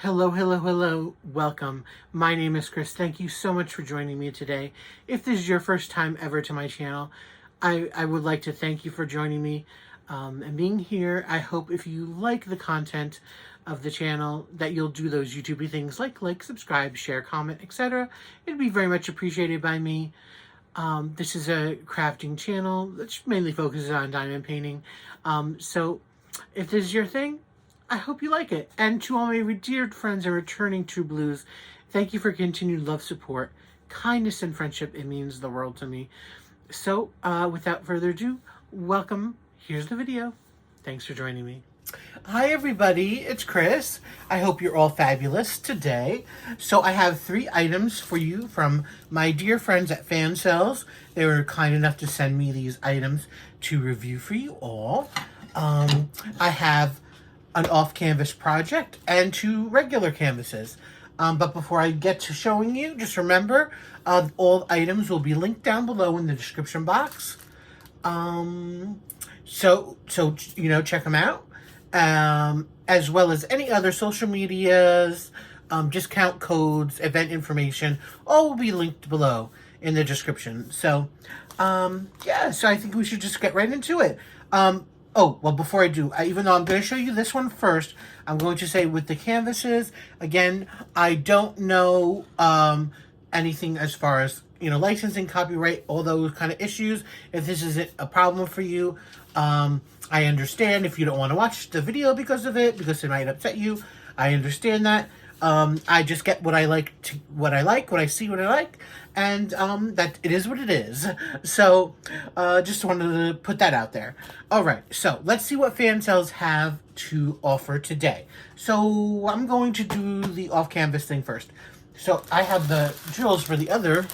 Hello, hello, hello. Welcome. My name is Chris. Thank you so much for joining me today. If this is your first time ever to my channel, I would like to thank you for joining me and being here. I hope if you like the content of the channel that you'll do those YouTubey things like, subscribe, share, comment, etc. It'd be very much appreciated by me. This is a crafting channel that mainly focuses on diamond painting. So if this is your thing, I hope you like it. And to all my revered friends and returning True Blues, thank you for continued love, support, kindness, and friendship. It means the world to me. So, without further ado, welcome. Here's the video. Thanks for joining me. Hi, everybody. It's Chris. I hope you're all fabulous today. So, I have 3 items for you from my dear friends at Fansells. They were kind enough to send me these items to review for you all. I have an off-canvas project and 2 regular canvases. But before I get to showing you, just remember, all items will be linked down below in the description box. So you know, check them out. As well as any other social medias, discount codes, event information, all will be linked below in the description. So, yeah, so I think we should just get right into it. Oh, well, before I do, even though I'm going to show you this one first, I'm going to say with the canvases, again, I don't know anything as far as, you know, licensing, copyright, all those kind of issues. If this isn't a problem for you, I understand if you don't want to watch the video because of it, because it might upset you. I understand that. I just get what I like, what I see what I like, and that it is what it is. So, just wanted to put that out there. All right, so let's see what Fansells have to offer today. So I'm going to do the off-canvas thing first. So I have the drills for the other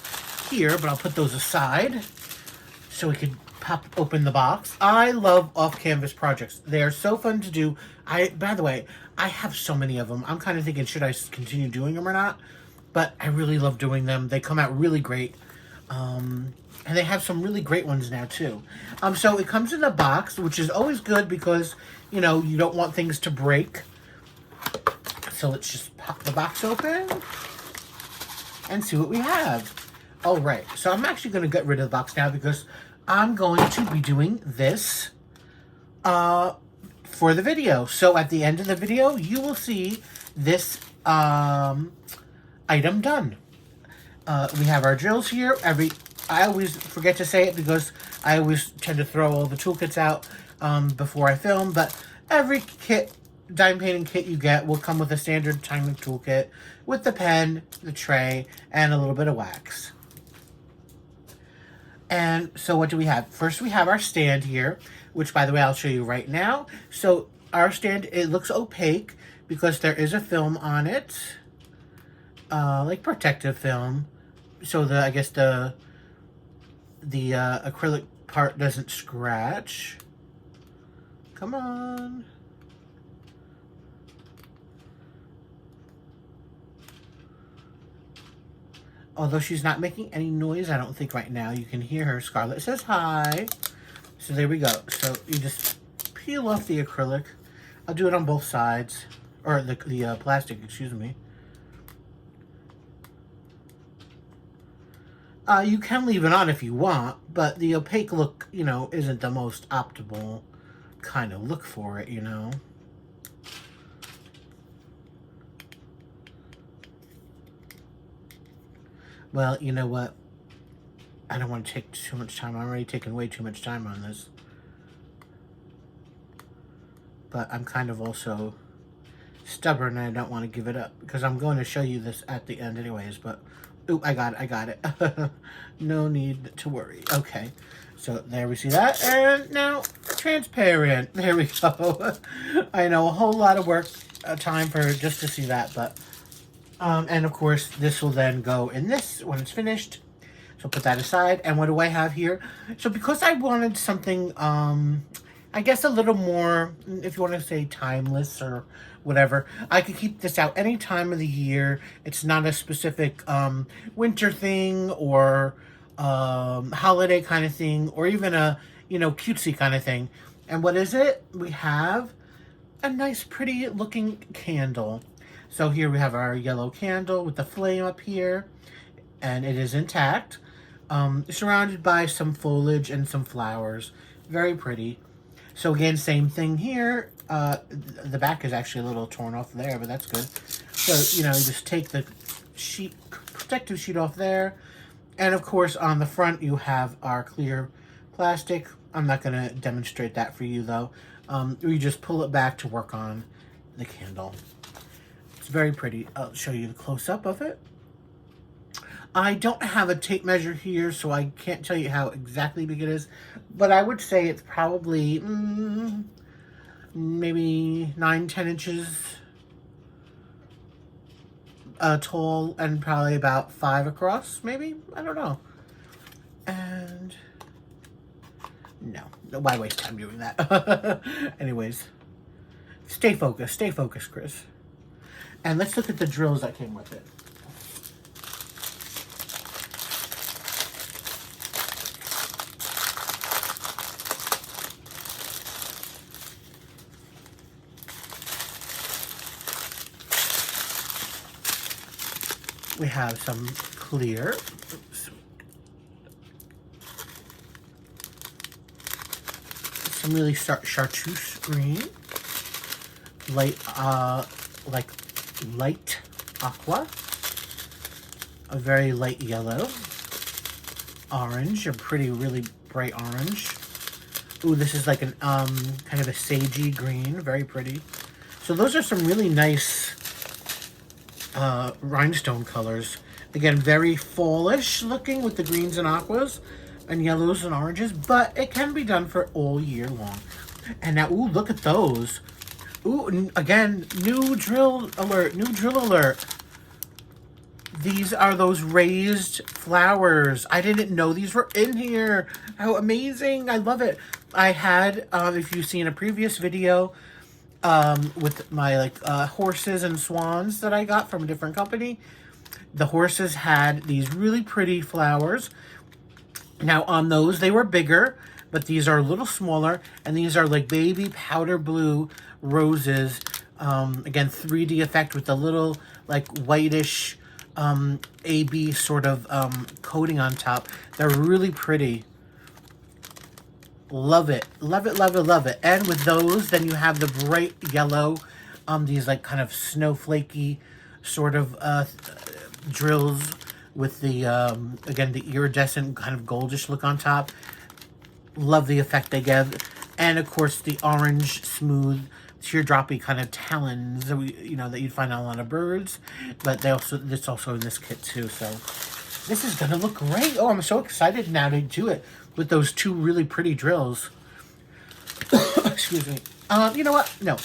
here, but I'll put those aside so we could pop open the box. I love off-canvas projects. They are so fun to do. By the way, I have so many of them. I'm kind of thinking, should I continue doing them or not? But I really love doing them. They come out really great. And they have some really great ones now, too. So it comes in a box, which is always good because, you know, you don't want things to break. So let's just pop the box open and see what we have. All right. So I'm actually going to get rid of the box now because I'm going to be doing this for the video. So at the end of the video, you will see this item done. We have our drills here. I always forget to say it because I always tend to throw all the toolkits out before I film, but every diamond painting kit you get will come with a standard diamond toolkit with the pen, the tray, and a little bit of wax. And so what do we have? First, we have our stand here, which, by the way, I'll show you right now. So our stand, it looks opaque because there is a film on it, like protective film. So I guess the acrylic part doesn't scratch. Come on. Although she's not making any noise, I don't think right now. You can hear her. Scarlett says hi. So there we go. So you just peel off the acrylic. I'll do it on both sides. Or the plastic, excuse me. You can leave it on if you want, but the opaque look, you know, isn't the most optimal kind of look for it, you know. Well, you know what? I don't want to take too much time. I'm already taking way too much time on this. But I'm kind of also stubborn and I don't want to give it up because I'm going to show you this at the end anyways, but ooh, I got it. No need to worry. Okay. So there we see that. And now transparent. There we go. I know, a whole lot of work, time for just to see that, but and of course, this will then go in this when it's finished. So put that aside. And what do I have here? So because I wanted something, I guess a little more, if you want to say timeless or whatever, I could keep this out any time of the year. It's not a specific winter thing or holiday kind of thing or even a, you know, cutesy kind of thing. And what is it? We have a nice, pretty looking candle. So here we have our yellow candle with the flame up here, and it is intact. Surrounded by some foliage and some flowers. Very pretty. So again, same thing here. The back is actually a little torn off there, but that's good. So, you know, you just take the sheet, protective sheet off there. And of course, on the front, you have our clear plastic. I'm not going to demonstrate that for you, though. You just pull it back to work on the candle. It's very pretty. I'll show you the close-up of it. I don't have a tape measure here, so I can't tell you how exactly big it is. But I would say it's probably maybe 9-10 inches tall and probably about 5 across, maybe? I don't know. And no, why waste time doing that? Anyways, stay focused, Chris. And let's look at the drills that came with it. We have some clear, some really chartreuse green, light, like light aqua, a very light yellow, orange, a pretty, really bright orange. Ooh, this is like an kind of a sagey green, very pretty. So those are some really nice rhinestone colors. Again, very fallish looking with the greens and aquas and yellows and oranges, but it can be done for all year long. And now, ooh, look at those. Ooh, again, new drill alert. These are those raised flowers. I didn't know these were in here. How amazing. I love it. I had, if you've seen a previous video, with my horses and swans that I got from a different company. The horses had these really pretty flowers. Now on those, they were bigger, but these are a little smaller, and these are like baby powder blue roses. Again, 3D effect with a little like whitish AB sort of coating on top. They're really pretty. Love it. Love it, love it, love it. And with those, then you have the bright yellow, these like kind of snowflakey sort of drills with the, again, the iridescent kind of goldish look on top. Love the effect they give. And of course, the orange, smooth, teardroppy kind of talons that that you'd find on a lot of birds. But it's also in this kit too, so this is gonna look great. Oh, I'm so excited now to do it with those two really pretty drills. Excuse me. You know what? No.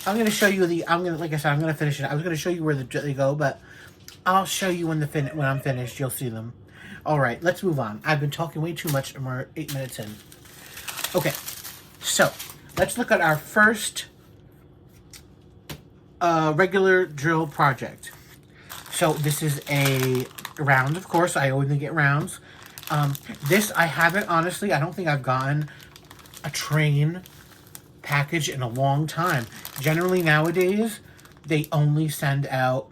I'm going to show you like I said, I'm going to finish it. I was going to show you where they go, but I'll show you when I'm finished. You'll see them. All right, let's move on. I've been talking way too much and we're 8 minutes in. Okay, so let's look at our first regular drill project. So this is a round, of course. I only get rounds. This I haven't, honestly, I don't think I've gotten a train package in a long time. Generally nowadays, they only send out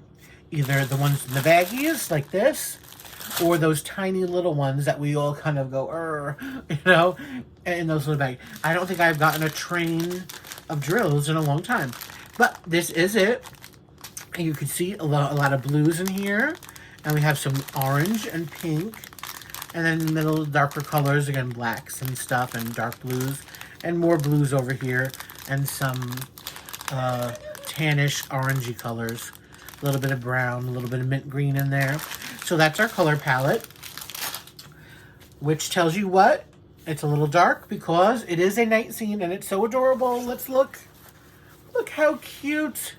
either the ones in the baggies, like this, or those tiny little ones that we all kind of go, in those little bags. I don't think I've gotten a train of drills in a long time. But this is it. And you can see a lot of blues in here. And we have some orange and pink. And then in the middle, darker colors, again, blacks and stuff, and dark blues. And more blues over here. And some tannish, orangey colors. A little bit of brown, a little bit of mint green in there. So that's our color palette. Which tells you what? It's a little dark because it is a night scene and it's so adorable. Let's look. Look how cute.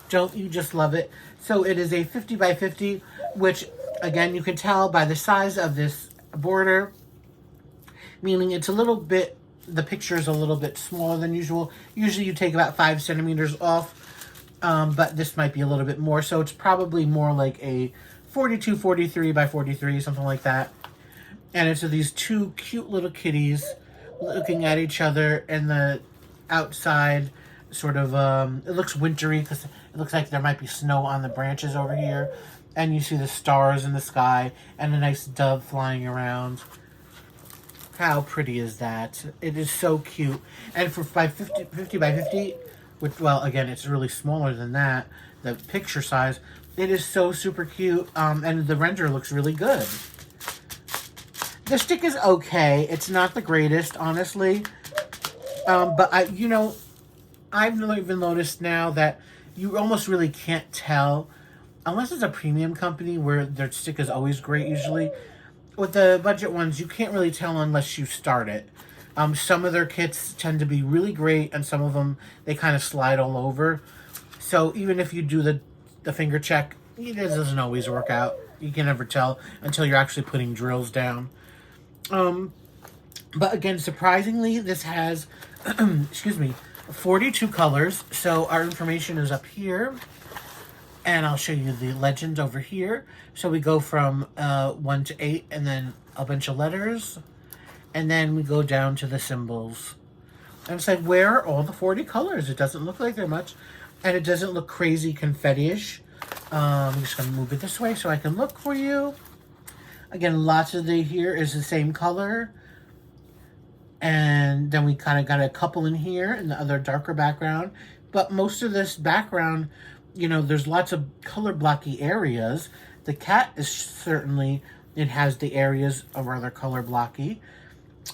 Don't you just love it? So it is a 50 by 50, which again, you can tell by the size of this border, meaning it's a little bit, the picture is a little bit smaller than usual. Usually you take about 5 centimeters off, but this might be a little bit more. So it's probably more like a 42, 43 by 43, something like that. And it's these two cute little kitties looking at each other in the outside sort of, it looks wintry because it looks like there might be snow on the branches over here. And you see the stars in the sky and a nice dove flying around. How pretty is that? It is so cute. And for 50 by 50, which, well, again, it's really smaller than that, the picture size, it is so super cute. And the render looks really good. The stick is okay. It's not the greatest, honestly. But I've even noticed now that you almost really can't tell, unless it's a premium company where their stick is always great usually. With the budget ones, you can't really tell unless you start it. Some of their kits tend to be really great, and some of them, they kind of slide all over. So even if you do the finger check, it doesn't always work out. You can never tell until you're actually putting drills down. But again, surprisingly, this has, excuse me, 42 colors. So our information is up here. And I'll show you the legend over here. So we go from 1 to 8 and then a bunch of letters. And then we go down to the symbols. And it's like, where are all the 40 colors? It doesn't look like they're much. And it doesn't look crazy confetti-ish. I'm just going to move it this way so I can look for you. Again, lots of the here is the same color. And then we kind of got a couple in here in the other darker background. But most of this background, you know, there's lots of color blocky areas. The cat is certainly, it has the areas of rather color blocky.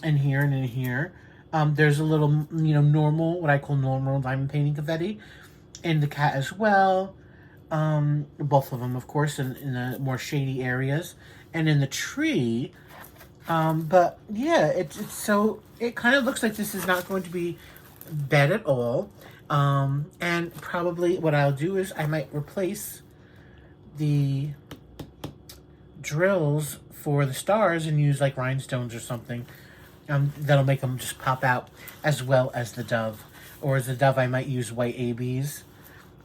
In here and in here. There's a little, you know, normal, what I call normal diamond painting confetti. In the cat as well. Both of them, of course, in the more shady areas. And in the tree. But yeah, it's so, it kind of looks like this is not going to be bad at all. And probably what I'll do is I might replace the drills for the stars and use like rhinestones or something. That'll make them just pop out, as well as the dove. Or as the dove, I might use white ABs.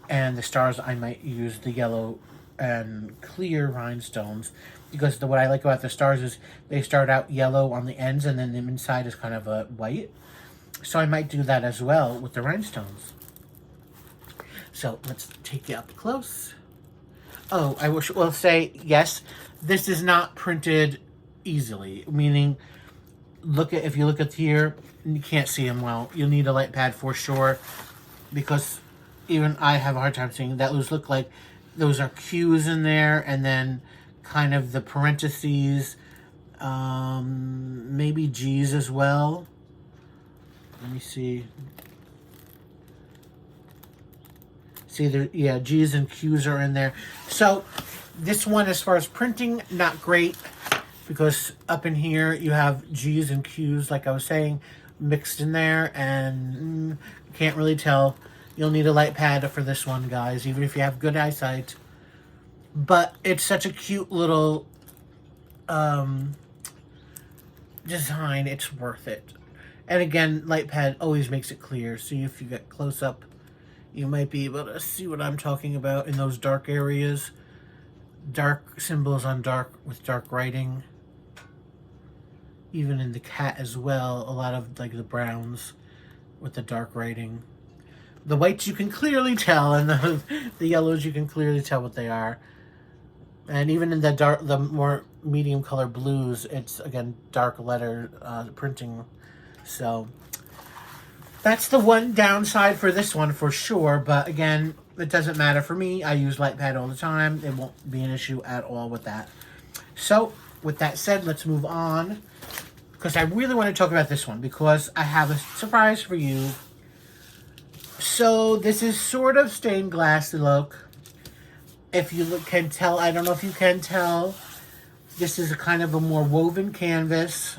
And the stars, I might use the yellow and clear rhinestones. Because what I like about the stars is they start out yellow on the ends and then the inside is kind of a white. So I might do that as well with the rhinestones. So let's take you up close. Oh, I will say, yes, this is not printed easily. Meaning, if you look at here, you can't see them well. You'll need a light pad for sure. Because even I have a hard time seeing that. Those look like those are Q's in there. And then kind of the parentheses. Maybe G's as well. Let me see. See, there, yeah, G's and Q's are in there. So, this one, as far as printing, not great. Because up in here, you have G's and Q's, like I was saying, mixed in there. And can't really tell. You'll need a light pad for this one, guys, even if you have good eyesight. But it's such a cute little design. It's worth it. And again, light pad always makes it clear. See, if you get close up, you might be able to see what I'm talking about in those dark areas. Dark symbols on dark with dark writing. Even in the cat as well, a lot of like the browns with the dark writing. The whites you can clearly tell, and the yellows you can clearly tell what they are. And even in the more medium color blues, it's again dark letter printing. So that's the one downside for this one for sure. But again, it doesn't matter for me. I use light pad all the time. It won't be an issue at all with that. So with that said, let's move on. Because I really want to talk about this one because I have a surprise for you. So this is sort of stained glass look. If you can tell, I don't know if you can tell, this is a kind of a more woven canvas.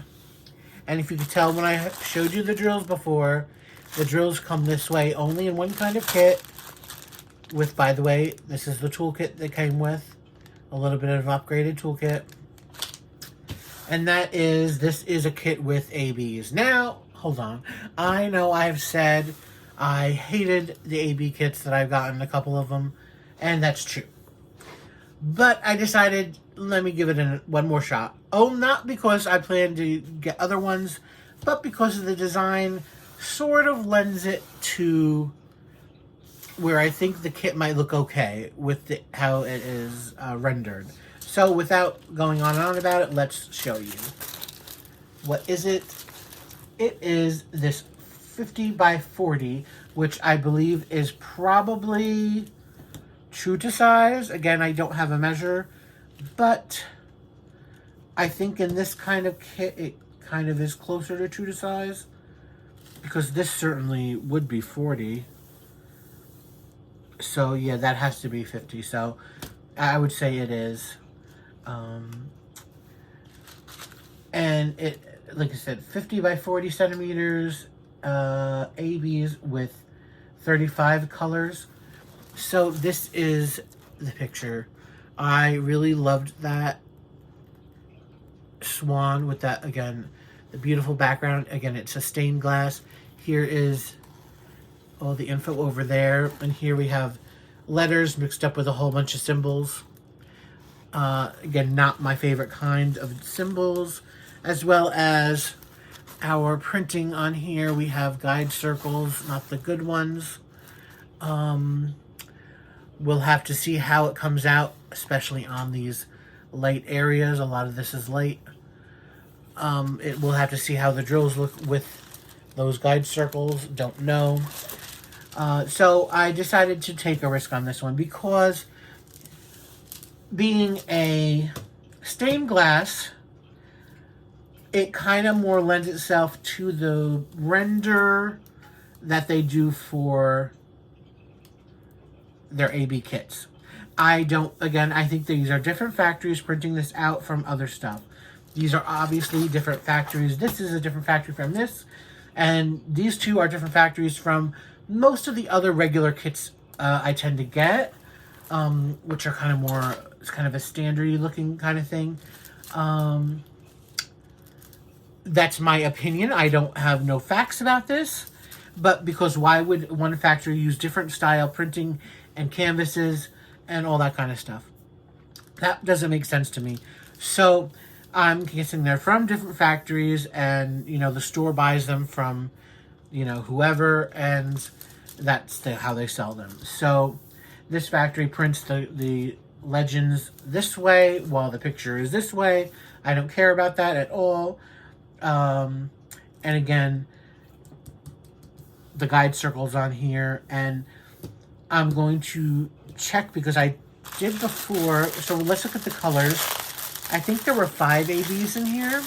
And if you can tell when I showed you the drills before, the drills come this way only in one kind of kit. With, by the way, this is the toolkit that came with. A little bit of an upgraded toolkit. And that is, this is a kit with ABs. Now, hold on. I know I've said I hated the AB kits that I've gotten, a couple of them. And that's true. But I decided, let me give it one more shot. Oh, not because I plan to get other ones, but because of the design sort of lends it to where I think the kit might look okay with how it is rendered. So without going on and on about it, let's show you. What is it? It is this 50 by 40, which I believe is probably true to size. Again, I don't have a measure, but I think in this kind of kit, it kind of is closer to true to size, because this certainly would be 40. So yeah, that has to be 50. So I would say it is. And it, like I said, 50 by 40 centimeters, ABs with 35 colors. So this is the picture. I really loved that swan with that, again, the beautiful background. Again, it's a stained glass. Here is all the info over there, and here we have letters mixed up with a whole bunch of symbols. Again, not my favorite kind of symbols, as well as our printing on here. We have guide circles, not the good ones. We'll have to see how it comes out, especially on these light areas. A lot of this is light. We'll have to see how the drills look with those guide circles. Don't know. So I decided to take a risk on this one, because being a stained glass, it kind of more lends itself to the render that they do for their AB kits. I think these are different factories printing this out from other stuff. These are obviously different factories. This is a different factory from this, and these two are different factories from most of the other regular kits I tend to get, which are kind of more, it's kind of a standard-y looking kind of thing. That's my opinion. I don't have no facts about this, but because why would one factory use different style printing and canvases and all that kind of stuff? That doesn't make sense to me. So I'm guessing they're from different factories, and the store buys them from whoever, and that's how they sell them. So this factory prints the legends this way while the picture is this way. I don't care about that at all. And again, the guide circles on here, and I'm going to check because I did before. So let's look at the colors. I think there were 5 ABs in here.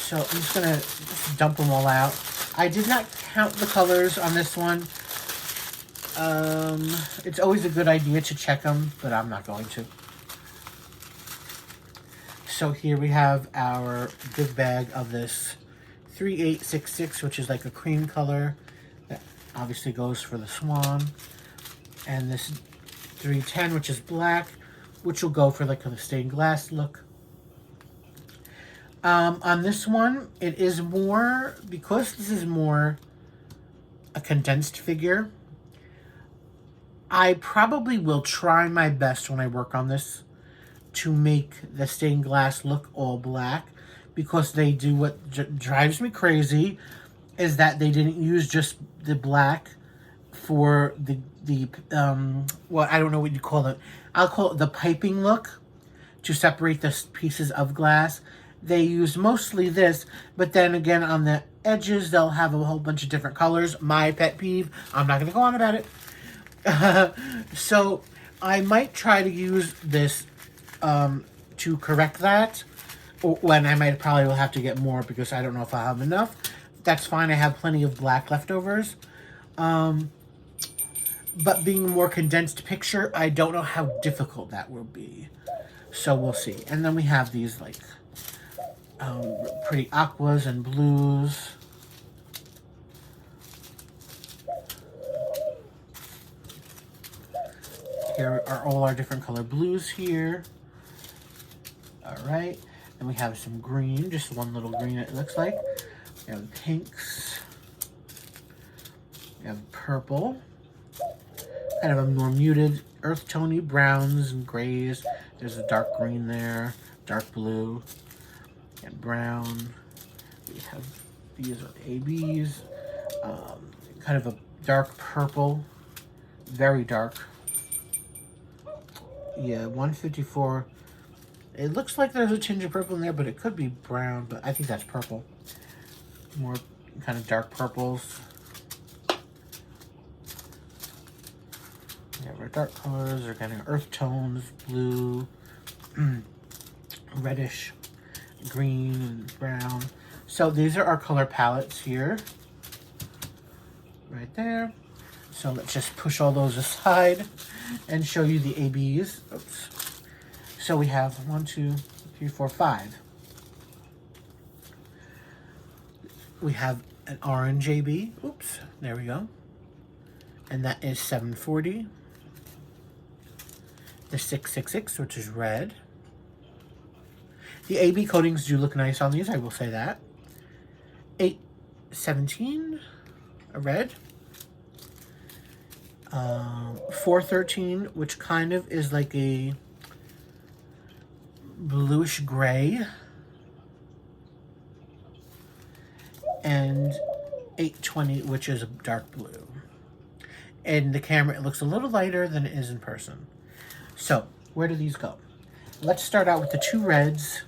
So I'm just going to dump them all out. I did not count the colors on this one. It's always a good idea to check them, but I'm not going to. So here we have our big bag of this 3866, which is like a cream color. That obviously goes for the swan. And this 310, which is black, which will go for like a stained glass look. On this one, it is more, because this is more a condensed figure, I probably will try my best when I work on this to make the stained glass look all black, because they do what drives me crazy is that they didn't use just the black for the well, I don't know what you call it. I'll call it the piping look to separate the pieces of glass. They use mostly this, but then again on the edges they'll have a whole bunch of different colors. My pet peeve. I'm not going to go on about it. So I might try to use this to correct that, or when I might probably will have to get more because I don't know if I'll have enough. That's fine. I have plenty of black leftovers. But being a more condensed picture, I don't know how difficult that will be. So we'll see. And then we have these like pretty aquas and blues. Here are all our different color blues here. All right. And we have some green, just one little green it looks like. We have pinks. We have purple. Kind of a more muted earth tone-y browns and grays. There's a dark green there, dark blue, and brown. We have these are ABs. Kind of dark purple, very dark. Yeah, 154. It looks like there's a tinge of purple in there, but it could be brown, but I think that's purple. More kind of dark purples. Yeah, our dark colors are kind of earth tones, blue, reddish, green, and brown. So these are our color palettes here. Right there. So let's just push all those aside and show you the ABs. Oops. So we have 1, 2, 3, 4, 5. We have an orange AB. Oops, there we go. And that is 740. The 666, which is red. The AB coatings do look nice on these, I will say that. 817, a red. 413, which kind of is like a bluish gray. And 820, which is a dark blue. In the camera, it looks a little lighter than it is in person. So, where do these go? Let's start out with the 2 reds.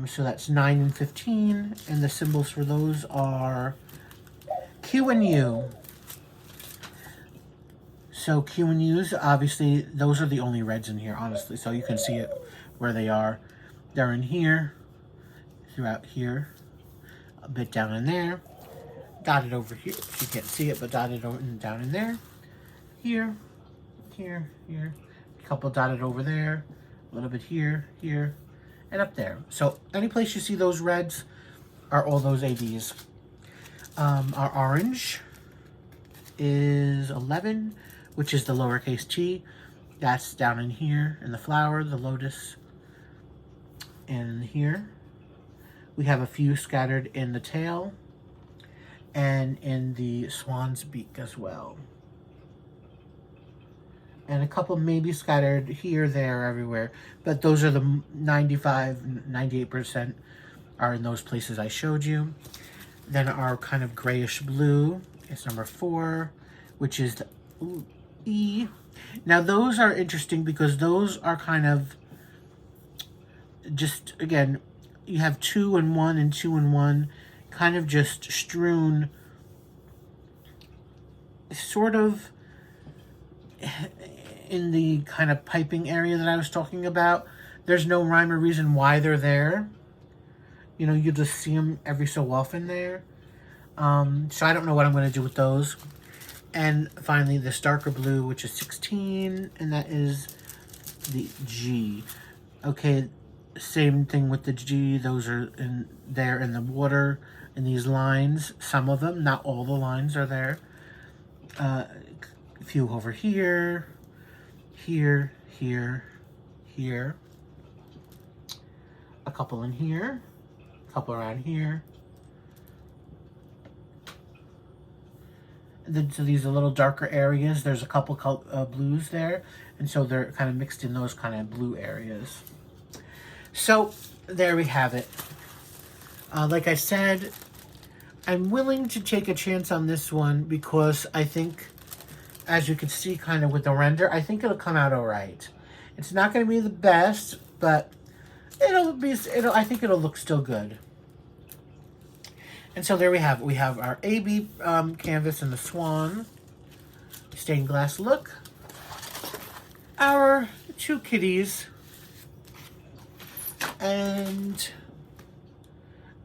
So that's 9 and 15. And the symbols for those are Q and U. So Q and U's, obviously, those are the only reds in here, honestly. So you can see it where they are. They're in here, throughout here, a bit down in there, dotted over here. You can't see it, but dotted over and down in there. Here, here, here. A couple dotted over there. A little bit here, here, and up there. So any place you see those reds are all those ABs. Our orange is 11, which is the lowercase t. That's down in here, in the flower, the lotus, and here. We have a few scattered in the tail, and in the swan's beak as well. And a couple maybe scattered here, there, everywhere. But those are the 95, 98% are in those places I showed you. Then our kind of grayish blue is number 4, which is the E. Now those are interesting because those are kind of just, again, you have 2 and 1 and 2 and 1 kind of just strewn sort of in the kind of piping area that I was talking about. There's no rhyme or reason why they're there. You know, you just see them every so often there. So I don't know what I'm going to do with those. And finally, this darker blue, which is 16, and that is the G. Okay, same thing with the G. Those are in there in the water, in these lines. Some of them, not all the lines are there. A few over here, here, here, here. A couple in here, a couple around here. So these are little darker areas. There's a couple blues there, and so they're kind of mixed in those kind of blue areas. So there we have it. Like I said, I'm willing to take a chance on this one because I think, as you can see kind of with the render, I think it'll come out all right. It's not going to be the best, but I think it'll look still good. And so there we have it. We have our AB canvas and the Swan stained glass look. Our 2 kitties. And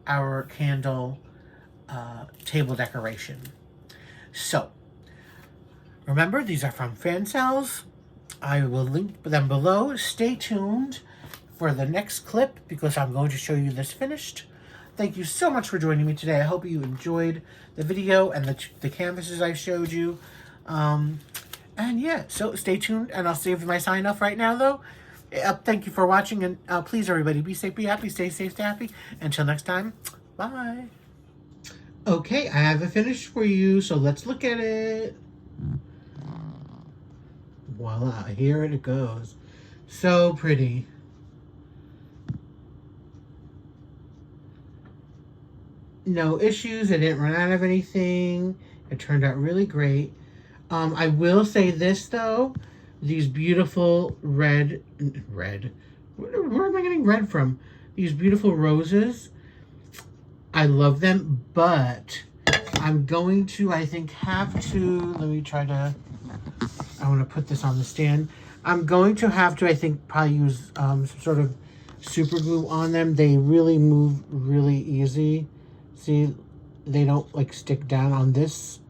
our candle table decoration. So, remember, these are from Fansells. I will link them below. Stay tuned for the next clip because I'm going to show you this finished. Thank you so much for joining me today. I hope you enjoyed the video and the canvases I showed you. And yeah, so stay tuned, and I'll save my sign off right now, though. Thank you for watching, and please, everybody, be safe, be happy, stay safe, stay happy. Until next time, bye. Okay, I have it finished for you, so let's look at it. Voila, here it goes. So pretty. No issues, I didn't run out of anything. It turned out really great. I will say this though, these beautiful red, where am I getting red from? These beautiful roses, I love them, but I'm going to, I think, have to, let me try to, I want to put this on the stand. I'm going to have to, I think, probably use some sort of super glue on them. They really move really easy. See, they don't like stick down on this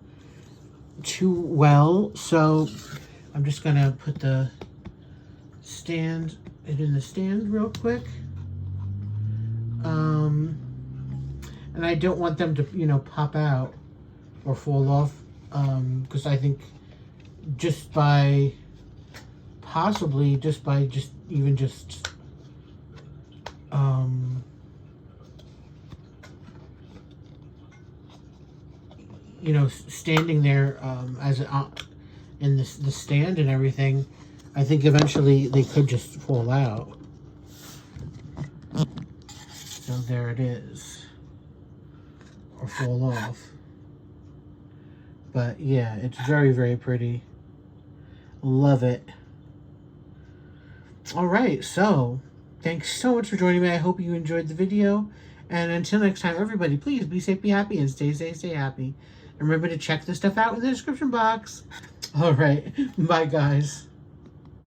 too well. So I'm just going to put it in the stand real quick. And I don't want them to, you know, pop out or fall off. Because I think just by you know, standing there as in the stand and everything, I think eventually they could just fall out. So there it is, or fall off. But yeah, it's very, very pretty. Love it. All right, so thanks so much for joining me. I hope you enjoyed the video. And until next time, everybody, please be safe, be happy, and stay safe, stay happy. And remember to check this stuff out in the description box. All right, bye, guys.